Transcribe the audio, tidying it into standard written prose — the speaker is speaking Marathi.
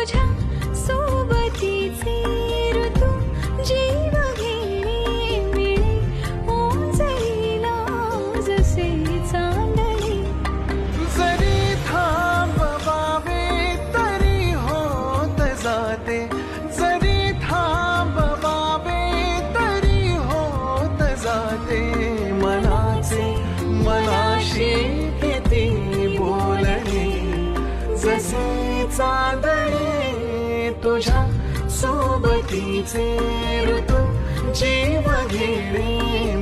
तुझ्या सोबतीचे ऋतू जीव घेणे मिळे ओंजळीला जसे चांदणे जरी थांबवावे तरी होत जाते जरी थांबवावे तरी होत जाते मनाशी किती बोलणे जसे चांदणे तुझ्या सोबतीचे ऋतू जीव घेणे